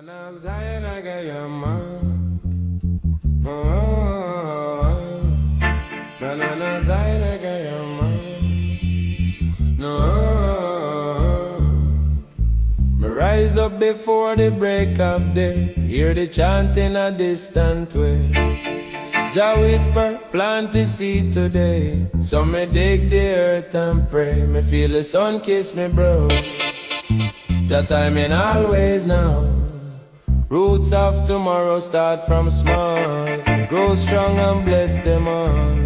Me rise up before the break of day, hear the chanting a distant way. Jah whisper, plant the seed today. So me dig the earth and pray. Me feel the sun kiss me, bro. That time in always now. Roots of tomorrow start from small. Grow strong and bless them all.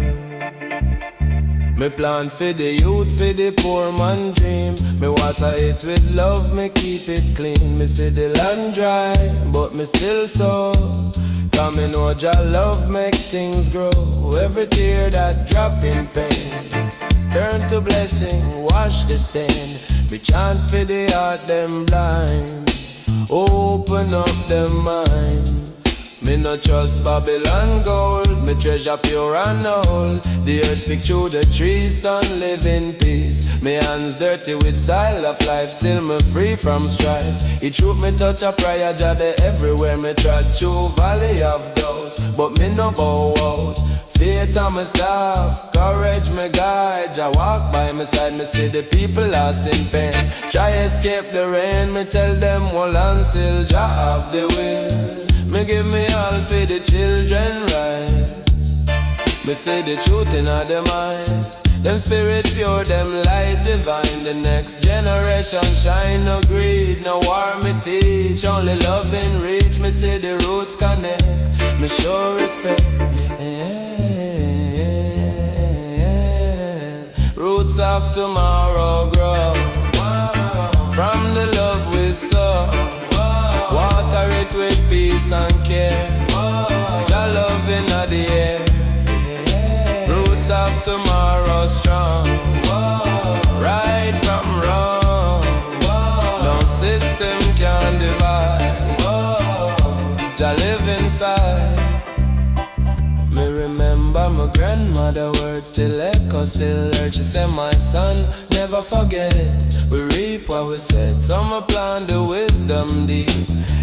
Me plant for the youth, for the poor man dream. Me water it with love, me keep it clean. Me see the land dry, but me still sow. Cause me know Jah love make things grow. Every tear that drop in pain turn to blessing, wash the stain. Me chant for the heart them blind. Open up them mind. Me no trust Babylon gold. Me treasure pure and old. The earth speak through the trees, sun live in peace. Me hands dirty with soil of life, still me free from strife. It truth me touch a prayer, Jah there everywhere me trod through valley of doubt. But me no bow out. Faith on my staff, courage me guide. Jah walk by my side, me see the people lost in pain. Try escape the rain, me tell them hold on still, Jah have the will. Me give me all for the children rights. Me say the truth in all them eyes. Them spirit pure, them light divine. The next generation shine, no greed, no war me teach. Only love in reach, me say the roots connect. Me show respect, Roots of tomorrow grow from the love we sow. Water it with peace and care. Jah love in the air. Roots of tomorrow strong. Right from wrong. No system can divide. Jah live inside. Me remember my grandmother words still echo, still urge. She said, my son, never forget. We reap what we said, so me plant the wisdom deep.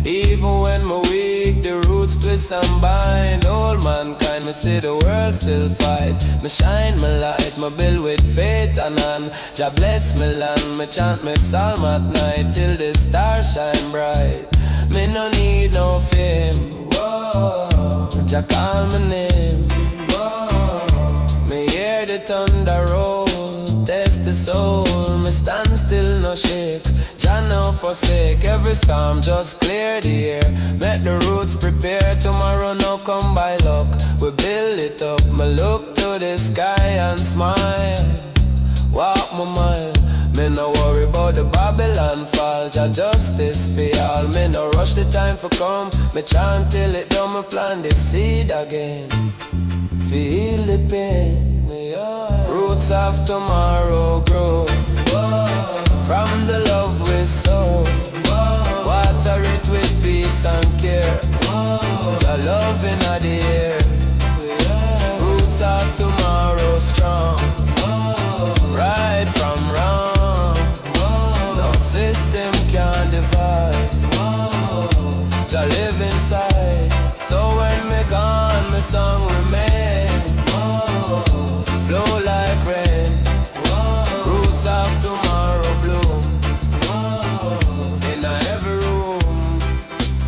Even when me weak, the roots twist and bind. Old mankind, me see the world still fight. Me shine my light, me build with faith and on. Jah bless me land, me chant me psalm at night till the stars shine bright. Me no need no fame, whoa. Jah call my name, whoa. Me hear the thunder roll, test the soul. Me stand still, no shake. Jah no forsake. Every storm just clear the air. Make the roots prepare. Tomorrow no come by luck. We build it up. Me look to the sky and smile. Walk my mile. Me no worry about the Babylon fall. Jah justice for all. Me no rush the time for come. Me chant till it done. Me plant the seed again. Feel the pain. Roots of tomorrow grow. From the love we sow. Water it with peace and care. Jah love in the air. Roots of tomorrow strong. Right from wrong. No system can divide. Jah live inside. So when me gone, my song remain. Flow like rain. Roots of tomorrow bloom. In every room.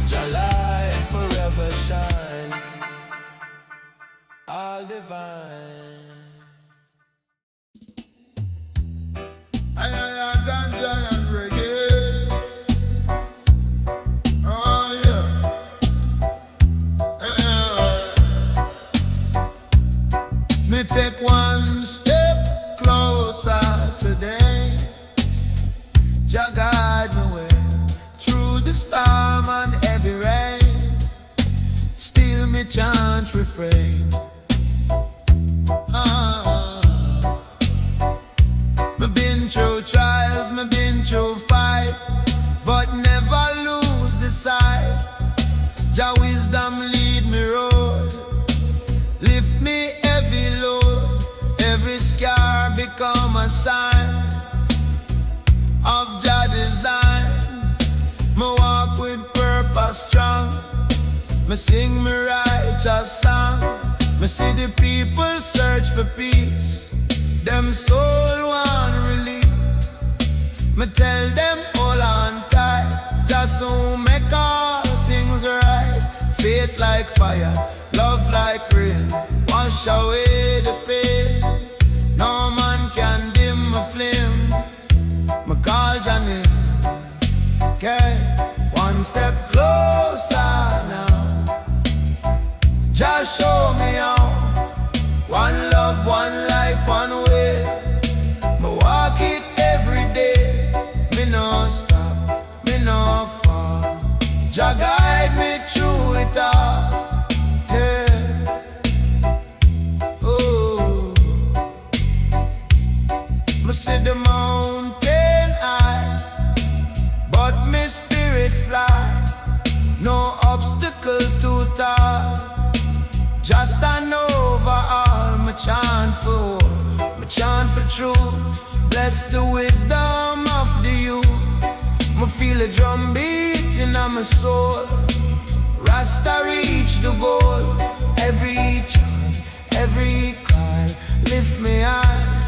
Jah light forever shine. All divine. Ganja and reggae. Oh yeah. Me take one step closer today. Jah guide me way through the storm and heavy rain. Still me chant refrain. Me been through trials, me been through fight, but never lose the sight. Jah wisdom lead me road, lift me heavy load. Every scar become a sign of Jah design. Me walk with purpose Me sing me righteous song. Me see the people search for peace. Them soul want release. Me tell them hold on tight, just so make all things right. Faith like fire, love like rain, wash away the pain. No man can dim my flame. Me call your name. Okay, one step closer now. Just show me how. One love, one life, one way. Me walk it every day. Me no stop, me no fall. Jah guide me through it all. Yeah. Oh, me see the mountain high, but me spirit fly. No obstacle too tall. Just an overall, my chant for truth. Bless the wisdom of the youth. Me feel a drum beat in my soul. Rasta reach the goal. Every chant, every call, lift me high.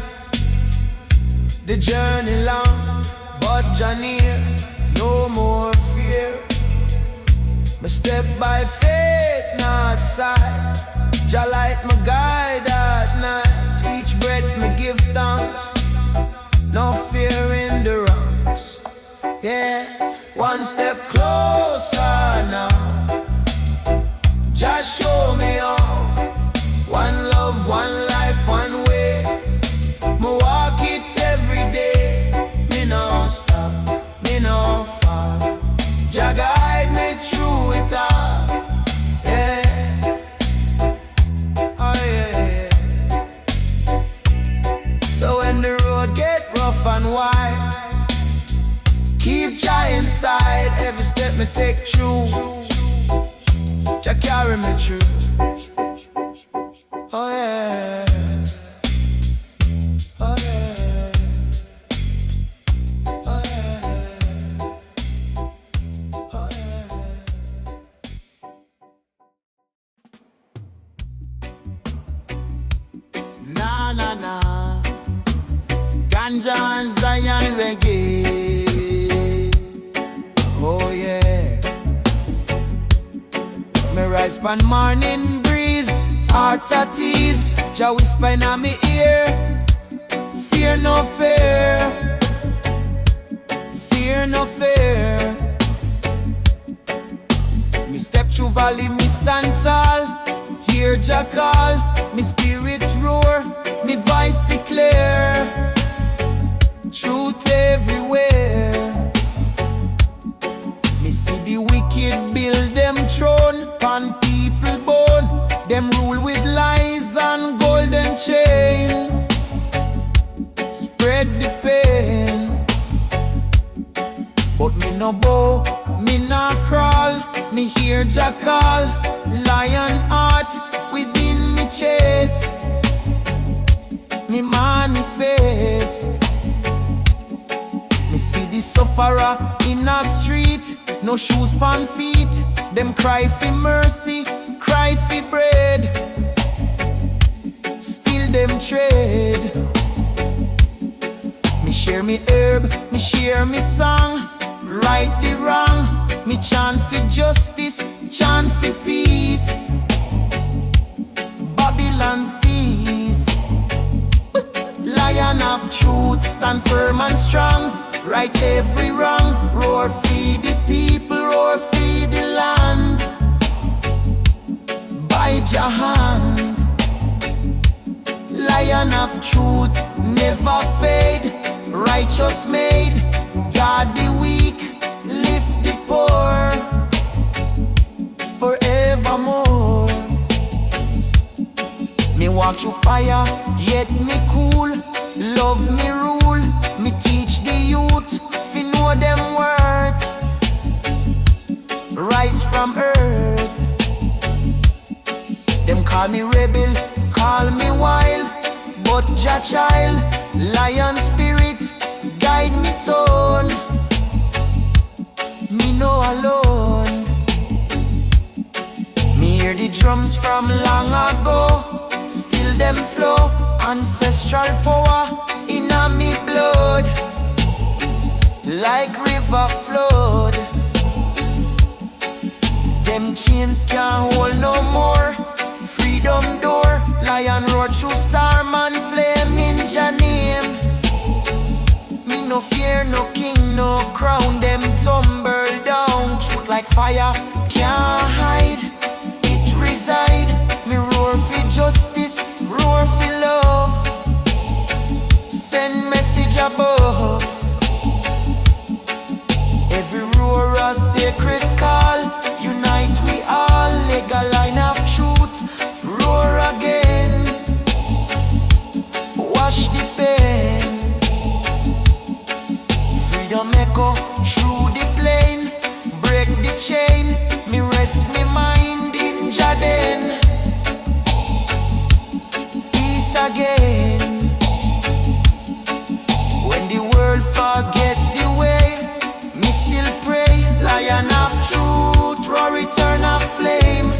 The journey long, but Jah near. No more fear. Me step by faith, not sight. Jah light my guide at night. Each breath me give thanks. No fear in the ranks. Yeah, one step closer now. Just show me how. One love, one life, one way. Me walk it every day. Me no stop, me no fall. Jah guide me through it all. Yeah. Oh yeah. So when the road get rough and wide, keep Jah inside. Every step me take through, Jah carry me through. Oh yeah. Oh yeah. Oh yeah. Oh yeah. Na na na, Ganja and Zion reggae. Oh yeah. Me rise pan morning breeze, heart at ease. Jah whisper in me ear, fear no fear, fear no fear. Me step through valley, me stand tall. Hear Jah call, me spirit roar, me voice declare truth everywhere. Me see the wicked build them throne on people bone. Them rule with lies and golden chain. Spread the pain. But me no bow, me no crawl. Me hear Jah call, lion heart within me chest. Me manifest. Me see the sufferer in a street, no shoes pon feet. Them cry for mercy, cry for bread. Still them trade. Me share me herb, me share me song. Right the wrong, me chant for justice, chant for peace. Babylon cease. Lion of truth, stand firm and strong. Right every wrong, roar feed the people, roar feed the land. By Jah hand, lion of truth, never fade. Righteous made, God the weak, lift the poor, forevermore. Me walk through fire, yet me cool. Love me rule, me teach the youth, fi know them worth. Rise from earth. Them call me rebel, call me wild, but Jah child, lion spirit, guide me tone. Me no alone. hear the drums from long ago, still them flow. Ancestral power in a me blood, like river flood. Them chains can't hold no more. Freedom door, lion road through Starman flame in Jah name. Me no fear no king, no crown. Them tumble down, truth like fire can't hide. It reside. Me roar for justice, roar for love. Send message above. Every roar a sacred call. Unite we all, legal line of truth. Roar again, wash the pain. Freedom echo through the plain. Break the chain, me rest me mind in Jordan. Peace again. When the world forget the way, me still pray. Lion of truth, roar return of flame.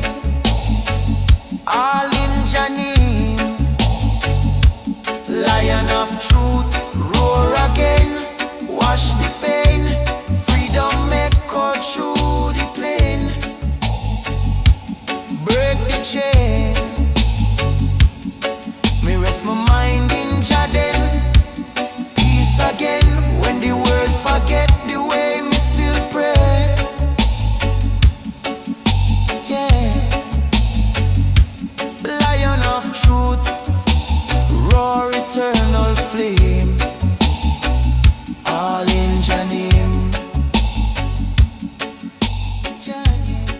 All in Jah name. Lion of truth, roar again. Wash the pain. Freedom echo through the plain. Break the chain. Me rest my mind in Jordan. Peace again. When the world forget the way, me still pray. Yeah. Lion of truth, roar eternal flame. All in Jah name. Jah name.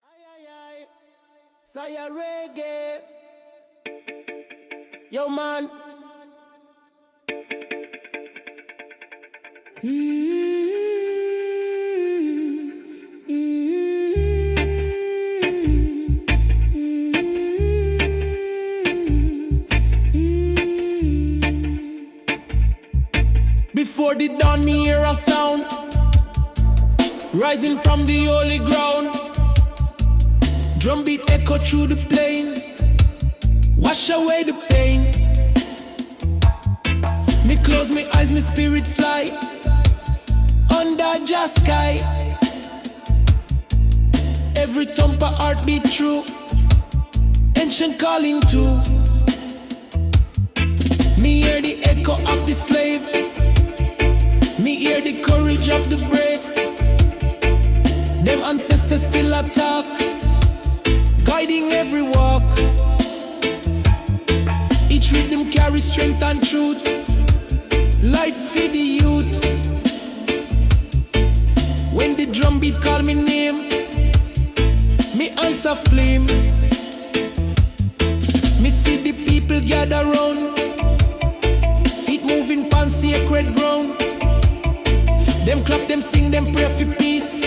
Ay. Say a reggae. Yo man. Before the dawn, me hear a sound rising from the holy ground. Drum beat echo through the plain, wash away the pain. Me close my eyes, my spirit fly under Jah sky. Every thumper heartbeat true, ancient calling too. Me hear the echo of the slave, me hear the courage of the brave. Them ancestors still attack, guiding every walk. Each rhythm carries strength and truth, light for the youth. When the drum beat call me name, me answer flame. Me see the people gather round, feet moving pan sacred ground. Them clap, them sing, them pray for peace,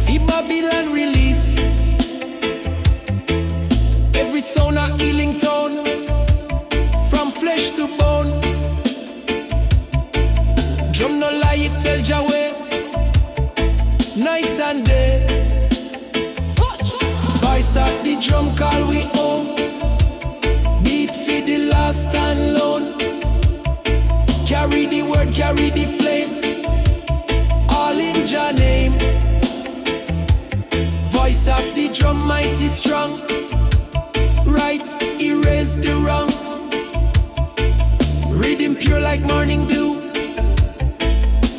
for Babylon release. Every sound a healing tone, from flesh to bone. Drum no lie, it tell Jah way, night and day. Voice of the drum call we home, beat for the last and lone. Carry the word, carry the flame, all in Jah name. Voice of the drum mighty strong, right erase the wrong. Rhythm pure like morning dew,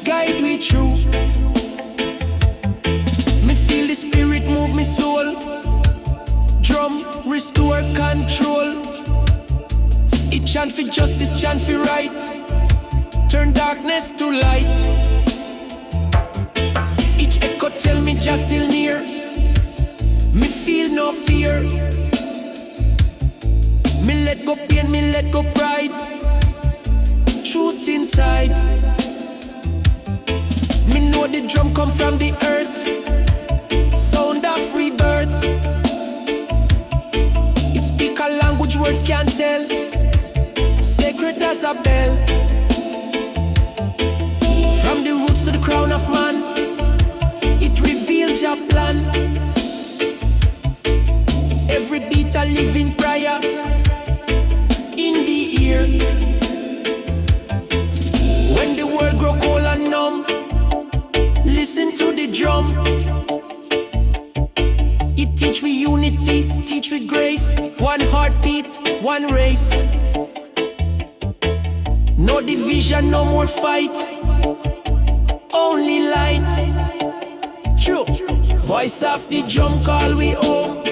guide me through. Me feel the spirit move me soul, drum restore control. It chant for justice, chant for right, turn darkness to light. Each echo tell me Jah still near, me feel no fear. Me let go pain, me let go pride, truth inside. Me know the drum come from the earth, sound of rebirth. It speak a language words can't tell, sacred as a bell. From the roots to the crown, Jah in the ear. When the world grow cold and numb, listen to the drum. It teach we unity, teach we grace. One heartbeat, one race. No division, no more fight, only light. True. Voice of the drum call we home.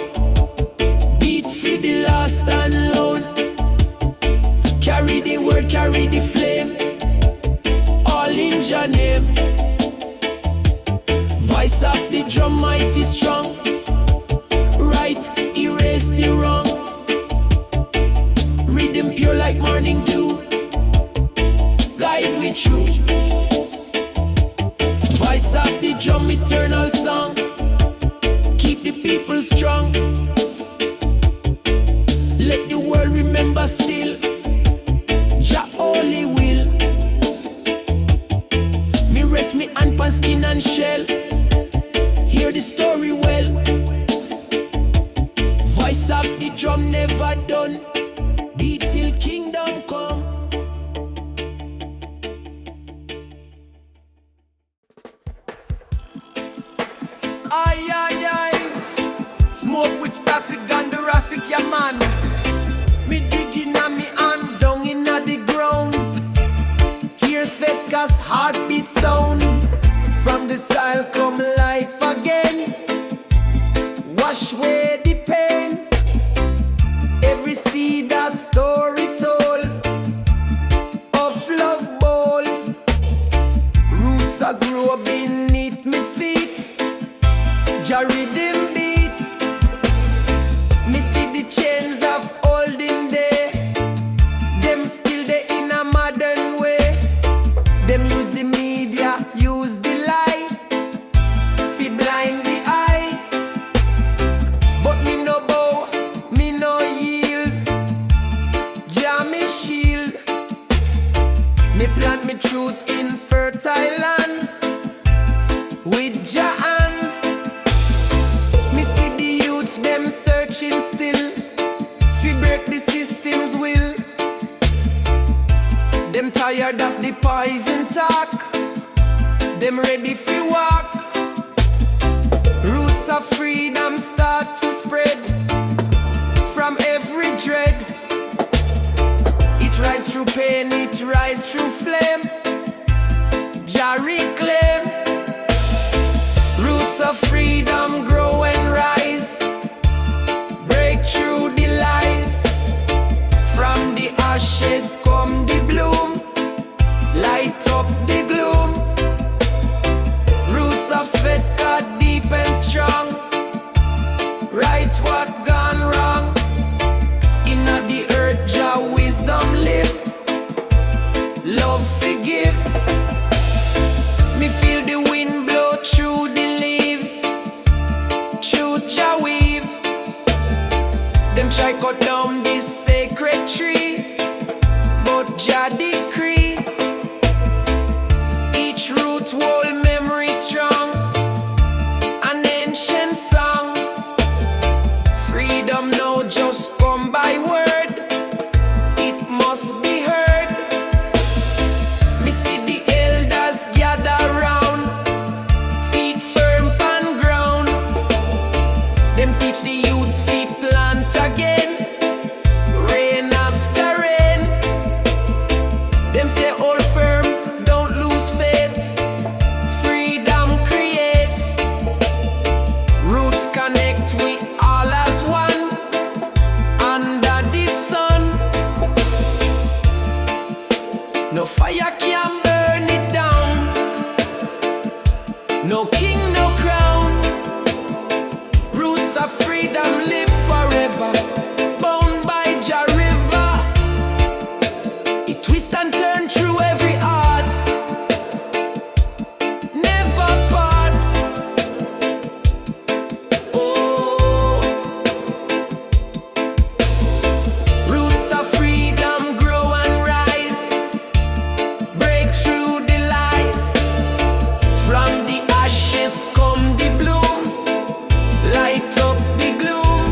Beat for the last and lone. Carry the word, carry the flame. All in Jah name. Voice of the drum mighty strong. Right, erase the wrong. Rhythm pure like morning dew. Guide we through. Voice of the drum, eternal song. Keep the people strong. Let the world remember still Jah only will. Me rest me hand pan skin and shell. Hear the story well. Voice of the drum never done. Beat till kingdom come. Aye, aye, aye. Smoke with Stassi and the Rassic, yeah man. Me digging on me hand down inna the ground. Hear Svetka's heartbeat sound. From the soil come life again. Wash away the pain. Every seed a story told of love bold. Roots a grow beneath me feet. Jah rhythm beat. Me see the chains of olden day. Them still they in a modern way. Them use the media, use the lie. Fi blind the eye. But me no bow, me no yield. Jah me shield. Me plant me truth in fertile land. With Jah hand. Me see the youths them searching still. Fi break the system's will. Them tired of the poison talk. Them ready fi walk. Roots of freedom start to spread. From every dread. It rise through pain, it rise through flame. Jah reclaim. Roots of freedom grow and rise. Break through the lies. From the ashes come the bloom. Light up the gloom. Roots of Svetka deep and strong. Right what gone wrong. Inna the earth Jah wisdom live. Love forgive. Me feel the wind blow through the leaves. Truth Jah weave. Them try cut down this sacred tree, but Jah decree. Each root hold memory strong. An ancient song. Freedom no just come by word. It must be heard. Me see the elders gather round. Feet firm pan ground. Them teach the youths feet plant again. Rain after rain. Them say hold firm, don't lose faith. Freedom create. Roots connect, we all as one. Under the sun. No fire can burn it down. No king, no crown. Roots of freedom live forever. Bound by Jah river. It twist and turn through every heart. Never part. Oh. Roots of freedom grow and rise. Break through the lies. From the ashes come the bloom. Light up the gloom.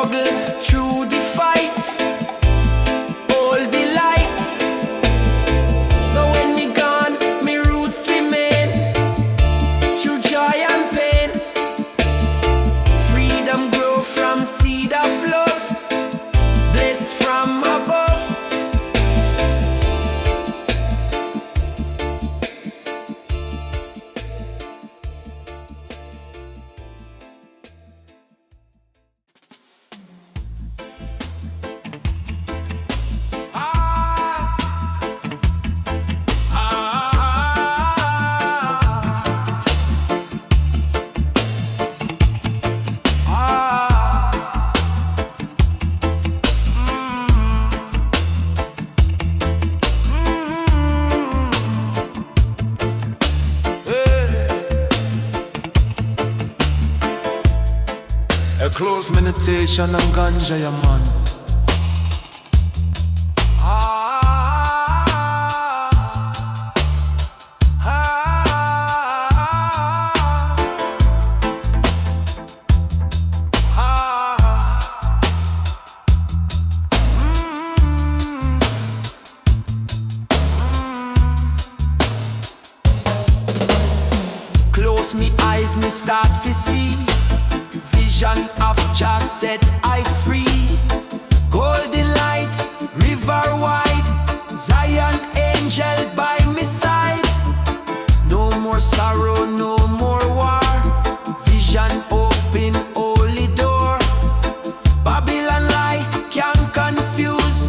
struggle through the fight, all the light. So when me gone, me roots remain through joy and pain. Freedom grow from seed of love, blessed from above. A close meditation and ganja, yeah, man. Close me eyes, me start to see vision of Jah set I free. Golden light, river wide, Zion angel by me side. No more sorrow, no more war. Vision open, holy door. Babylon lie can't confuse.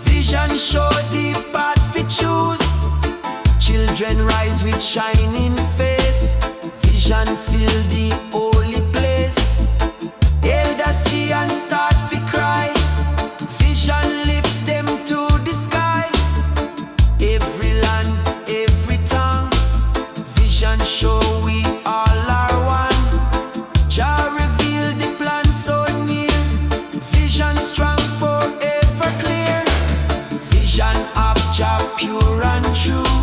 Vision show the path we choose. Children rise with shining face. Vision fill the holy place. Elders see and start to cry. Vision lift them to the sky. Every land, every tongue. Vision show we all are one. Jah reveal the plan so near. Vision strong forever clear. Vision of Jah pure and true.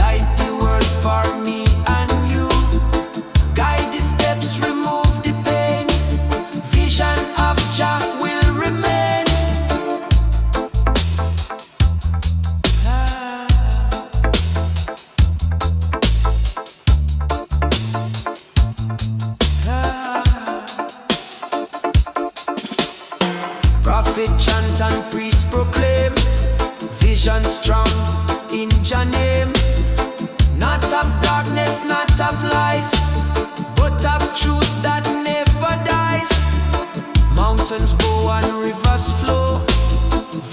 Light the world for me and you. Guide the steps, remove the pain. Vision of Jah will remain. Prophet chant and priest proclaim. Vision strong in Jah name. Not of darkness, not of lies, but of truth that never dies. Mountains bow and rivers flow.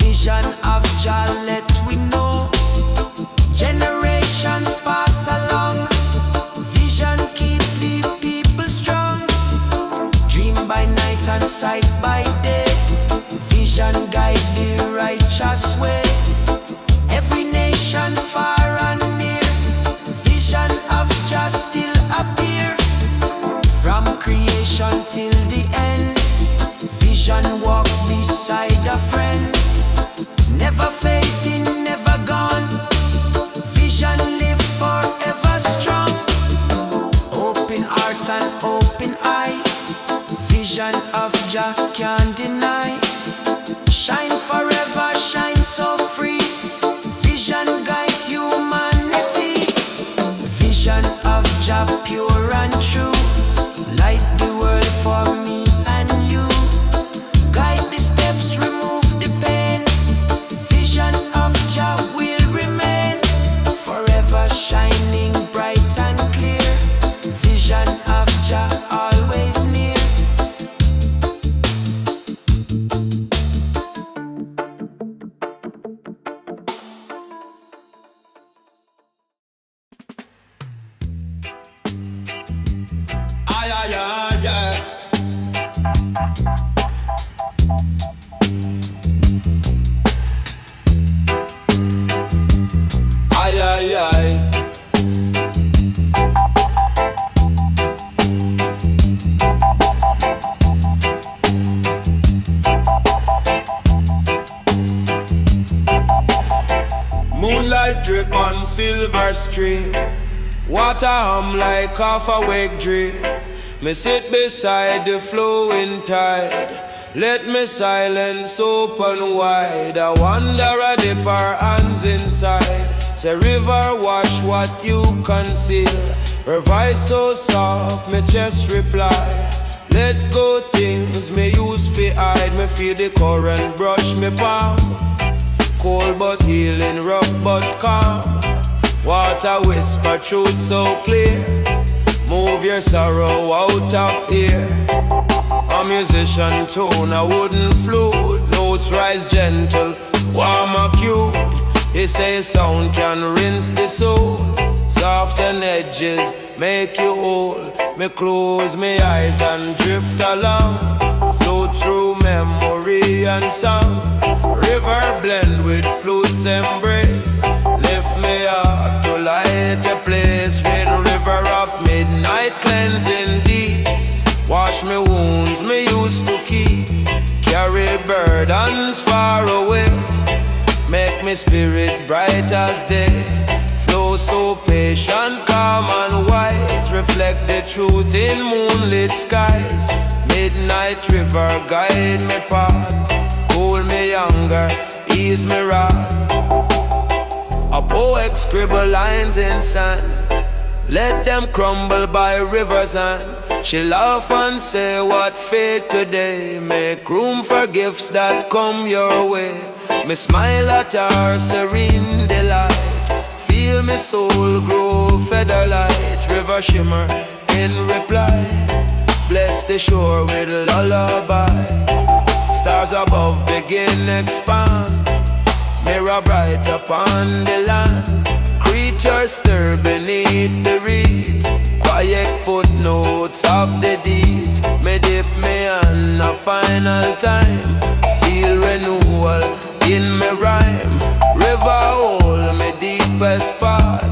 Vision of Jah let we know. Generations pass along. Vision keep the people strong. Dream by night and sight by day. Vision guide the righteous way. Every nation far and near. Vision of Jah still appear. From creation till the end. Vision walk beside a friend. Never fading, never gone. Vision live forever strong. Open heart and open eye. Vision of Jah can't deny. Shine forever, shine so free. Vision guide humanity. Vision of Jah pure and true. Light the world for me and you. Guide the steps, remove the pain. Vision of Jah will remain. Forever shining bright and clear. Vision of Jah always near. Ay, ay, ay, ay. Ay, ay, ay. Moonlight drip on silver stream. Water hum like off a wake dream. Me sit beside the flowing tide. Let me silence open wide. I wonder I dip our hands inside. Say river wash what you conceal. Her voice so soft, me just reply. Let go things me use fi hide. Me feel the current brush me palm. Cold but healing, rough but calm. Water whisper truth so clear. Move your sorrow out of here. A musician tone, a wooden flute. Notes rise gentle, warm or cute. He say sound can rinse the soul. Soft and edges make you whole. Me close my eyes and drift along. Float through memory and song. River blend with flute's embrace. Lift me up to light a place. With river of midnight cleansing deep. Wash me wounds me used to keep. Carry burdens far away. Make me spirit bright as day. Flow so patient, calm and wise. Reflect the truth in moonlit skies. Midnight river guide me path. Cool me hunger, ease me wrath. A poet scribble lines in sand. Let them crumble by rivers and she laugh and say what fate today. Make room for gifts that come your way. Me smile at her serene delight. Feel me soul grow feather light. River shimmer in reply. Bless the shore with lullaby. Stars above begin expand. Mirror bright upon the land. Creatures stir beneath the reeds. Quiet footnotes of the deeds. Me dip me hand a final time. Feel renewal in me rhyme. River hold me deepest part.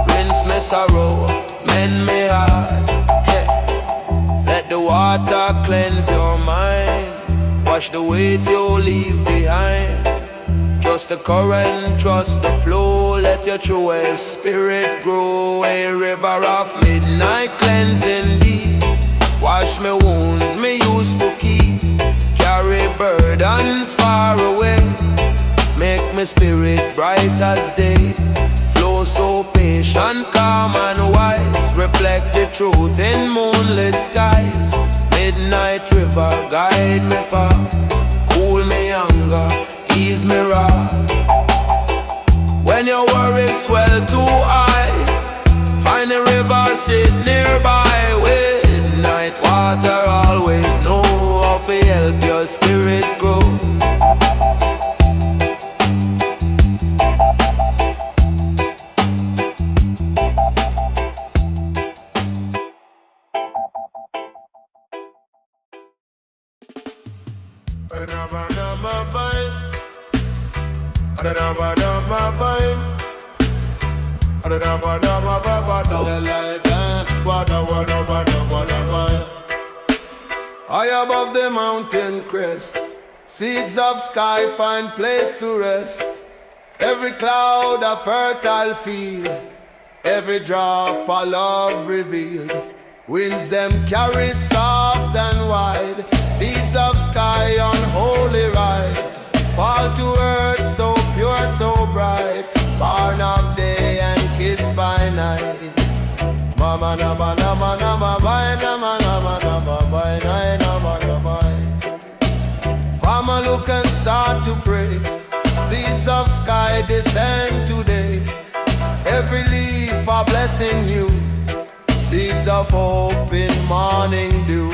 Rinse me sorrow, mend me heart. Yeah. Let the water cleanse your mind. Wash the weight you leave behind. Trust the current, trust the flow. Let your true spirit grow. A river of midnight cleansing deep. Wash me wounds me used to keep. Carry burdens far away. Make me spirit bright as day. Flow so patient, calm and wise. Reflect the truth in moonlit skies. Midnight river guide me path. Cool me hunger, ease me wrath. When your worries swell too high, find a river sit nearby. With night water always know how to help your spirit grow. High above the mountain crest, seeds of sky find place to rest. Every cloud a fertile field, every drop a love revealed. Winds them carry soft and wide, seeds of sky on holy ride. Fall to earth so pure, so bright, born of day and kissed by night. Mama nama nama nama bye, nama nama nama bye, nama nama bye. Farmer look and start to pray. Seeds of sky descend today. Every leaf a blessing new. Seeds of hope in morning dew.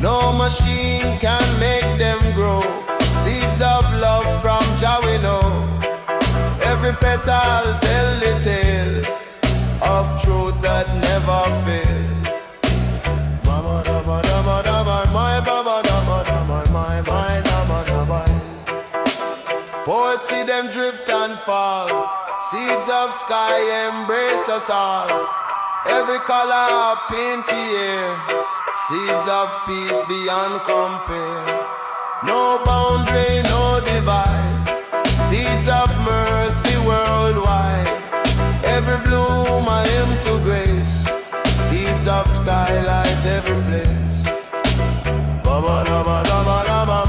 No machine can make them grow. Seeds of love from Jah we know. Every petal tell the tale of truth that never fails. Mama dama dama dama, my baba dama dama, my dama dama. Poets see them drift and fall. Seeds of sky embrace us all. Every color paint the air. Seeds of peace beyond compare. No boundary, no divide. Seeds of mercy worldwide. Every bloom a hymn to grace. Seeds of skylight every place. Baba, baba, baba, baba,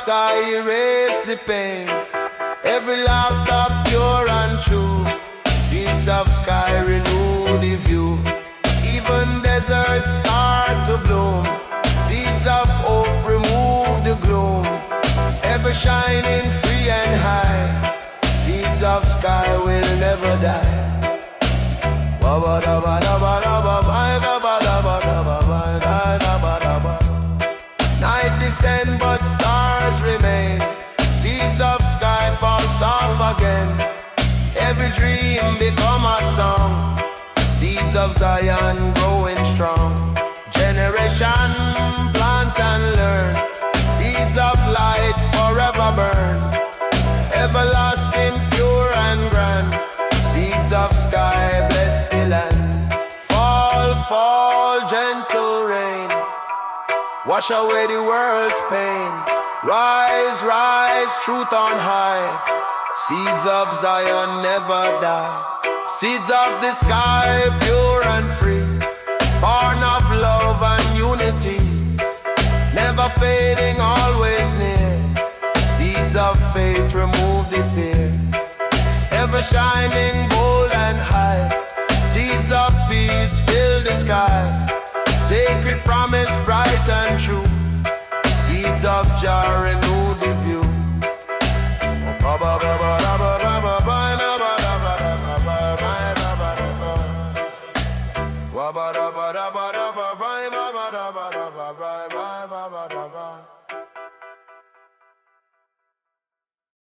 sky erase the pain. Every laughter pure and true. Seeds of sky renew the view. Even deserts start to bloom. Seeds of hope remove the gloom. Ever shining free and high. Seeds of sky will never die. Night descend but stars remain. Seeds of sky fall off again. Every dream become a song. Seeds of Zion growing strong. Generation plant and learn. Seeds of light forever burn. Everlasting pure and grand. Seeds of sky bless the land. Fall, fall, gentle rain. Wash away the world's pain. Rise, rise, truth on high. Seeds of Zion never die. Seeds of the sky, pure and free. Born of love and unity. Never fading, always near. Seeds of faith remove the fear. Ever shining, bold and high. Seeds of peace fill the sky. Sacred promise, bright and true. Seeds of joy renew the view. Ba ba da ba da ba da ba ba ba ba ba ba ba ba ba ba ba.